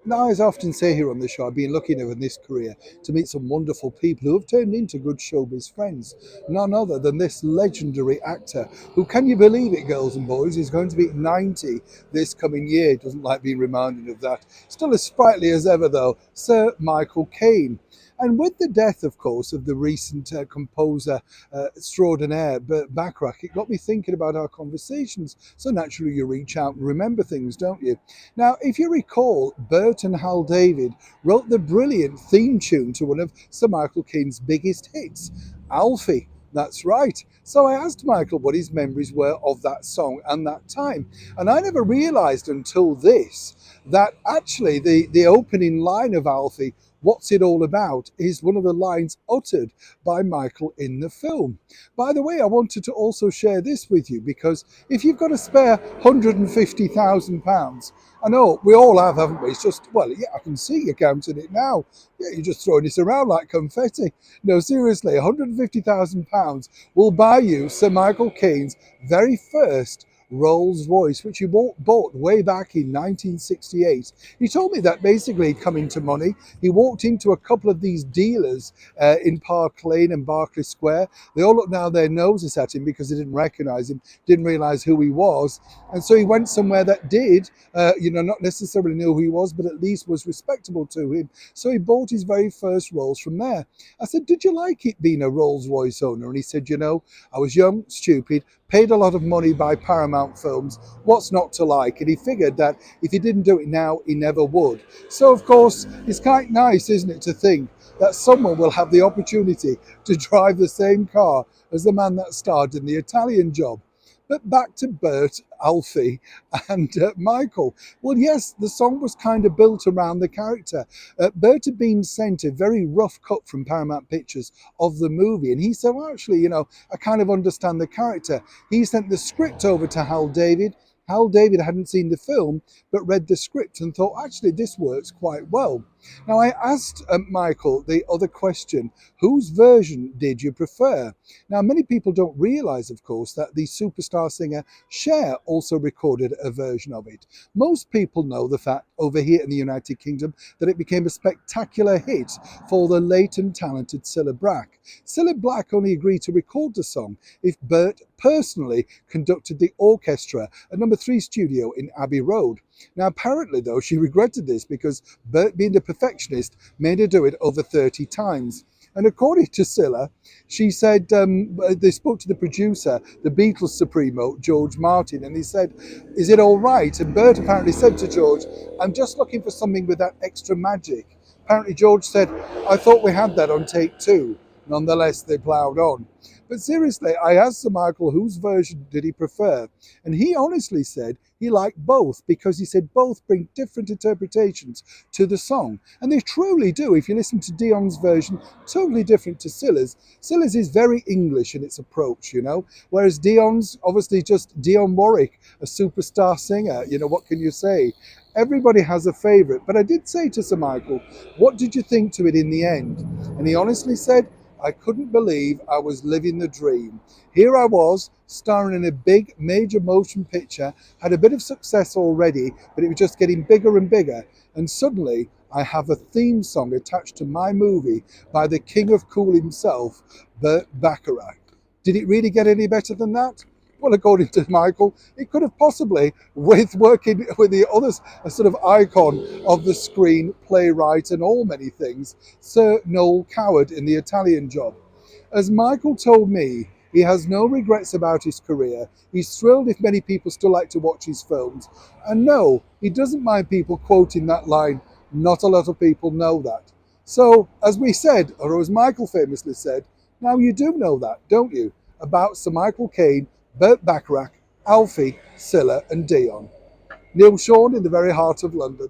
Now, as I often say here on the show, I've been lucky enough in this career to meet some wonderful people who have turned into good showbiz friends. None other than this legendary actor, who, can you believe it, girls and boys, is going to be 90 this coming year. Doesn't like being reminded of that. Still as sprightly as ever, though, Sir Michael Caine. And with the death, of course, of the recent composer extraordinaire Burt Bacharach, it got me thinking about our conversations. So naturally, you reach out and remember things, don't you? Now, if you recall, Burt and Hal David wrote the brilliant theme tune to one of Sir Michael Caine's biggest hits, Alfie. That's right. So I asked Michael what his memories were of that song and that time. And I never realised until this that actually the opening line of Alfie, "What's it all about?" is one of the lines uttered by Michael in the film. By the way, I wanted to also share this with you because if you've got a spare £150,000, I know we all have, haven't we? It's just, well, yeah, I can see you counting it now. Yeah, you're just throwing this around like confetti. No, seriously, £150,000 will buy you Sir Michael Caine's very first Rolls Royce, which he bought way back in 1968. He told me that basically he'd come into money. He walked into a couple of these dealers in Park Lane and Berkeley Square. They all looked down their noses at him because they didn't recognize him, didn't realize who he was. And so he went somewhere that did, not necessarily know who he was, but at least was respectable to him. So he bought his very first Rolls from there. I said, "Did you like it being a Rolls Royce owner?" And he said, "I was young, stupid, paid a lot of money by Paramount Films. What's not to like?" And he figured that if he didn't do it now, he never would. So, of course, it's quite nice, isn't it, to think that someone will have the opportunity to drive the same car as the man that starred in The Italian Job. But back to Burt, Alfie, and Michael. Well, yes, the song was kind of built around the character. Burt had been sent a very rough cut from Paramount Pictures of the movie, and he said, "Well, actually, I kind of understand the character." He sent the script over to Hal David. Hal David hadn't seen the film, but read the script and thought, actually, this works quite well. Now, I asked Michael the other question, whose version did you prefer? Now, many people don't realise, of course, that the superstar singer Cher also recorded a version of it. Most people know the fact over here in the United Kingdom that it became a spectacular hit for the late and talented Cilla Black. Cilla Black only agreed to record the song if Burt personally conducted the orchestra at number 3 studio in Abbey Road. Now, apparently, though, she regretted this because Burt, being the perfectionist, made her do it over 30 times. And according to Cilla, she said they spoke to the producer, the Beatles supremo, George Martin, and he said, "Is it all right?" And Burt apparently said to George, "I'm just looking for something with that extra magic." Apparently, George said, "I thought we had that on take 2. Nonetheless, they ploughed on. But seriously, I asked Sir Michael whose version did he prefer, and he honestly said he liked both because he said both bring different interpretations to the song. And they truly do. If you listen to Dion's version, totally different to Cilla's. Cilla's is very English in its approach, whereas Dion's, obviously just Dion Warwick, a superstar singer. What can you say? Everybody has a favourite. But I did say to Sir Michael, what did you think to it in the end? And he honestly said, "I couldn't believe I was living the dream. Here I was, starring in a big major motion picture, had a bit of success already, but it was just getting bigger and bigger. And suddenly I have a theme song attached to my movie by the king of cool himself, Burt Bacharach. Did it really get any better than that?" Well, according to Michael, it could have possibly, with working with the others, a sort of icon of the screen, playwright and all many things, Sir Noel Coward in The Italian Job. As Michael told me, he has no regrets about his career. He's thrilled if many people still like to watch his films. And no, he doesn't mind people quoting that line, "Not a lot of people know that." So, as we said, or as Michael famously said, now you do know that, don't you? About Sir Michael Caine, Burt Bacharach, Alfie, Cilla and Dion. Neil Sean in the very heart of London.